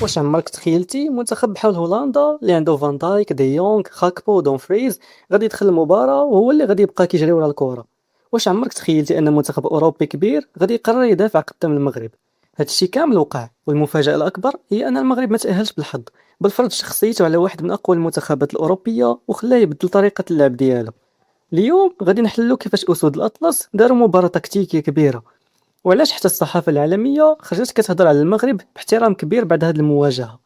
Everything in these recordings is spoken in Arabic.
واش عمرك تخيلتي منتخب بحال هولندا اللي عنده فان دايك دي يونغ خاكبو ودومفريز غادي يدخل المباراة وهو اللي غادي يبقى كيجري ورا الكرة؟ واش عمرك تخيلتي ان منتخب اوروبي كبير غادي يقرر يدافع قدام المغرب؟ هادشي كامل وقع، والمفاجأة الأكبر هي أن المغرب ما تأهلش بالحظ، بل فرض شخصيته على واحد من أقوى المنتخبات الأوروبية وخلاه يبدل طريقة اللعب ديالو. اليوم غادي نحلو كيفاش أسود الأطلس داروا مباراة تكتيكية كبيرة، وعلاش حتى الصحافة العالمية خرجت كتهضر على المغرب باحترام كبير بعد هاد المواجهة.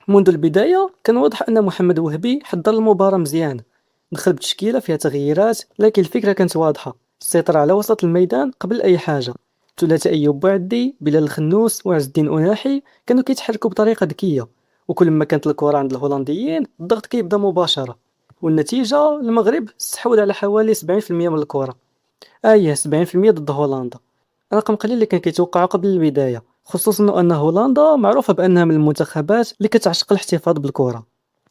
منذ البداية كان واضح أن محمد وهبي حضر المباراة مزيان، دخل بتشكيلة فيها تغييرات، لكن الفكرة كانت واضحة: السيطرة على وسط الميدان قبل أي حاجة. ثلاثي أيوب بوعدي، بلال الخنوس وعز الدين أناحي كانوا كيتحركوا بطريقة ذكية، وكل ما كانت الكرة عند الهولنديين الضغط كيبدا مباشرة، والنتيجة المغرب استحوذ على حوالي 70% من الكرة. 70% ضد هولندا، رقم قليل اللي كان كيتوقعو قبل البداية، خصوصا أن هولندا معروفة بأنها من المنتخبات اللي كتعشق الاحتفاظ بالكرة،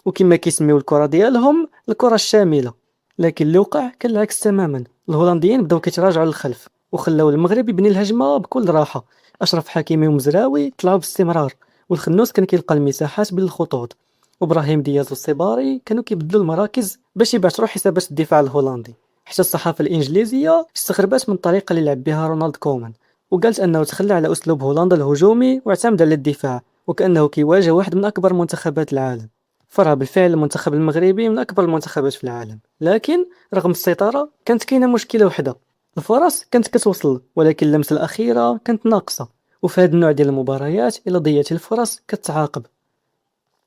وكما كيسميو الكرة ديالهم الكرة الشاملة. لكن اللي وقع كان العكس تماما، الهولنديين بداو كيتراجعوا للخلف وخلاو المغرب يبني الهجمة بكل راحة. أشرف حكيمي ومزراوي طلعوا باستمرار، والخنوس كان كيلقى المساحات بين الخطوط، وابراهيم دياز والصباري كانوا كيبدلوا المراكز باش يبعثروا حسابات الدفاع الهولندي. حتى الصحافة الإنجليزية استغربت من الطريقة اللي لعب بها رونالد كومان، وقالت أنه تخلى على أسلوب هولندا الهجومي واعتمد على الدفاع، وكأنه كيواجه واحد من أكبر منتخبات العالم. فرع بالفعل المنتخب المغربي من أكبر المنتخبات في العالم، لكن رغم السيطرة كانت كاينة مشكلة وحدة: الفرص كانت كتوصل ولكن اللمسة الأخيرة كانت ناقصة. وفي هذا النوع ديال المباريات إلا ضيعتي الفرص كتعاقب،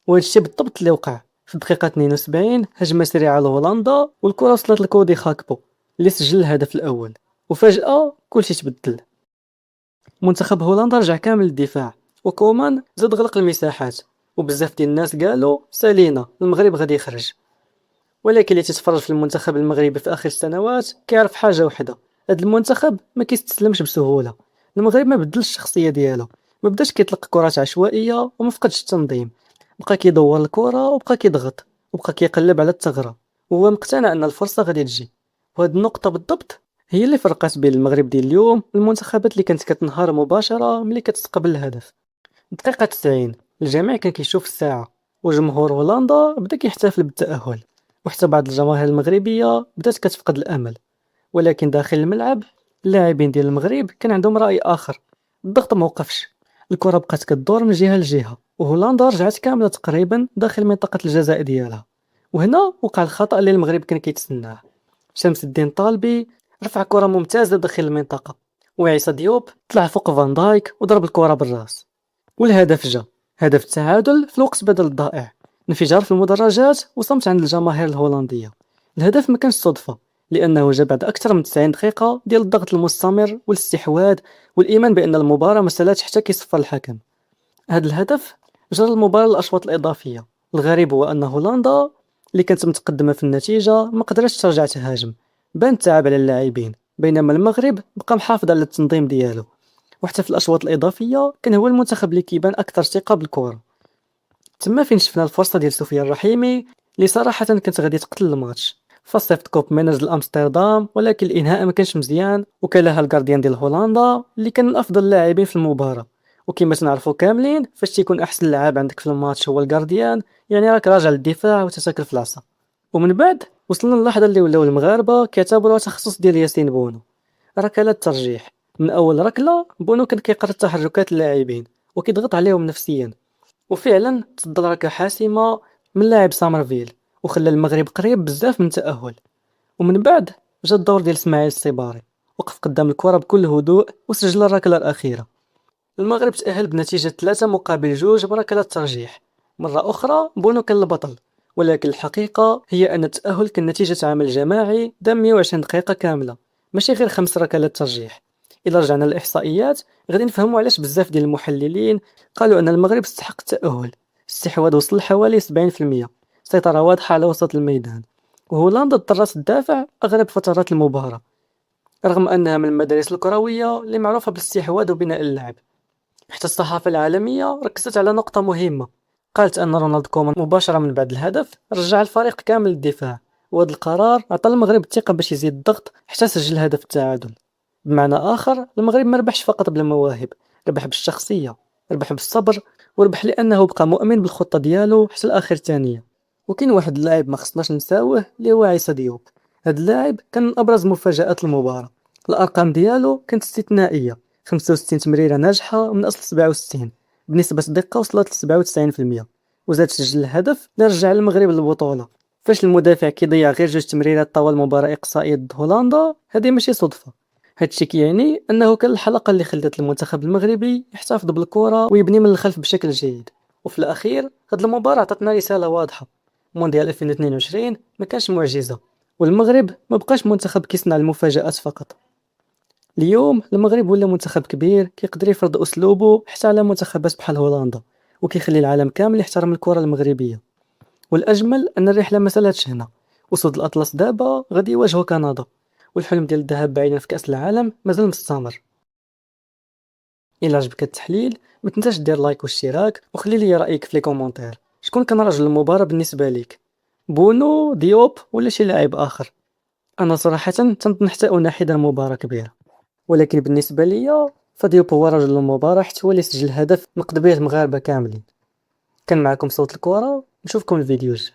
وهذا الشيء بالضبط اللي وقع. في الدقيقة 72 هجمة سريعة لهولندا والكرة وصلت لكودي خاكبو اللي سجل الهدف الأول، وفجأة كلشي تبدل. منتخب هولندا رجع كامل للدفاع، وكومان زاد غلق المساحات، وبزاف ديال الناس قالوا سالينا المغرب غادي يخرج. ولكن اللي تتفرج في المنتخب المغربي في آخر السنوات كيعرف حاجة وحدة: هاد المنتخب ما كيستسلمش بسهولة. المغرب ما بدلش الشخصية ديالو، ما بداش كيطلق كرات عشوائية وما فقدش التنظيم، بقى كيدور الكرة وبقى كيضغط وبقى كيقلب على الثغرة، وهو مقتنع أن الفرصة غادي تجي. وهاد النقطة بالضبط هي اللي فرقت بين المغرب ديال اليوم والمنتخبات اللي كانت كتنهار مباشرة ملي كتستقبل الهدف. دقيقة 90 الجميع كان كيشوف الساعة، وجمهور هولندا بدا كيحتفل بالتأهل، وحتى بعض الجماهير المغربية بدات كتفقد الأمل. ولكن داخل الملعب اللاعبين ديال المغرب كان عندهم رأي آخر. الضغط موقفش، الكرة بقات كدور من جهة لجهة، وهولندا رجعت كاملة تقريبا داخل منطقة الجزاء ديالها. وهنا وقع الخطأ اللي المغرب كان كيتسناه: شمس الدين طالبي رفع كرة ممتازة داخل المنطقة، وعيسى ديوب طلع فوق فان دايك وضرب الكرة بالراس، والهدف جا. هدف التعادل في الوقت بدل الضائع، انفجار في المدرجات وصمت عند الجماهير الهولندية. الهدف ما كانش صدفة، لأنه جا بعد أكثر من 90 دقيقة ديال الضغط المستمر والاستحواذ والإيمان بأن المباراة ما سالاتش حتى كيصفر الحكم. هذا الهدف جرى المباراة للأشواط الإضافية. الغريب هو أن هولندا اللي كانت متقدمة في النتيجة ما قدرتش ترجع تهاجم، بان التعب على اللاعبين، بينما المغرب بقى محافظ على التنظيم ديالو. وحتى في الأشواط الإضافية كان هو المنتخب اللي كيبان أكثر ثقة بالكرة. تما فين شفنا الفرصة ديال سفيان الرحيمي اللي صراحة كانت غادي تقتل الماتش. فصيفط كوب مانرز لأمستردام، ولكن الإنهاء ما كانش مزيان، وكلها الجارديان ديال هولندا اللي كان من أفضل اللاعبين في المباراة. وكما تنعرفوا كاملين فاش تيكون أحسن لاعب عندك في الماتش هو الجارديان، يعني راك راجع للدفاع وتتاكل في العصا. ومن بعد وصلنا للحظة اللي ولاو المغاربة كيعتبروها تخصص ديال ياسين بونو: ركلات الترجيح. من اول ركله بونو كان كيقرا تحركات اللاعبين وكيضغط عليهم نفسيا، وفعلا تصدى ركله حاسمه من لاعب سامرفيل وخلى المغرب قريب بزاف من التاهل. ومن بعد جا الدور ديال اسماعيل الصباري، وقف قدام الكره بكل هدوء وسجل الركله الاخيره. المغرب تاهل بنتيجه 3-2 بركلات الترجيح. مره اخرى بونو كان البطل، ولكن الحقيقه هي ان التاهل كان نتيجه عمل جماعي دام 120 دقيقه كامله، ماشي غير 5 ركلات ترجيح. إلا رجعنا للإحصائيات غادي نفهموا علاش بزاف ديال المحللين قالوا أن المغرب استحق التأهل. الاستحواذ وصل لحوالي 70%، سيطرة واضحة على وسط الميدان، وهولندا اضطرت تدافع أغلب فترات المباراة، رغم أنها من المدارس الكروية اللي معروفة بالاستحواذ وبناء اللعب. حتى الصحافة العالمية ركزت على نقطة مهمة، قالت أن رونالد كومان مباشرة من بعد الهدف رجع الفريق كامل للدفاع، وهذا القرار عطى المغرب الثقة باش يزيد الضغط حتى سجل هدف التعادل. بمعنى آخر المغرب ما ربحش فقط بالمواهب، ربح بالشخصية. ربح بالصبر وربح لأنه بقى مؤمن بالخطة ديالو حتى لآخر ثانية. وكاين واحد اللاعب ما خصناش نساوه اللي هو عيسى ديوب. هاد اللاعب كان من أبرز مفاجآت المباراة، الأرقام ديالو كانت استثنائية، 65 تمريرة ناجحة من أصل 67 بنسبة دقة وصلت ل 97%، وزاد سجل الهدف اللي رجع المغرب للبطولة. فاش المدافع كيضيع غير جوج تمريرات طوال مباراة إقصائية ضد هولندا، هذه ماشي صدفة. هادشي كيعني أنه كان الحلقة اللي خلات المنتخب المغربي يحتفظ بالكرة ويبني من الخلف بشكل جيد. وفي الأخير هاد المباراة عطاتنا رسالة واضحة: مونديال 2022 ما كانش معجزة، والمغرب ما بقاش منتخب كيصنع المفاجآت فقط. اليوم المغرب ولا منتخب كبير كيقدر يفرض أسلوبه حتى على منتخبات بحال هولندا، وكيخلي العالم كامل يحترم الكرة المغربية. والأجمل أن الرحلة ما سالاتش هنا، أسود الأطلس دابا غادي يواجهوا كندا، والحلم ديال الذهاب بعيدا في كأس العالم مازال مستمر. إلا عجبك التحليل ما تنساش دير لايك واشتراك، وخلي لي رأيك في لي كومونتير. شكون كان رجل المباراة بالنسبة ليك؟ بونو، ديوب، ولا شي لاعب آخر؟ أنا صراحة تنظن حتى أناحي مباراة كبيرة، ولكن بالنسبة ليا فديوب هو رجل المباراة، حيت هو اللي سجل هدف نقد به المغاربة كاملين. كان معكم صوت الكرة، نشوفكم الفيديو الجاي.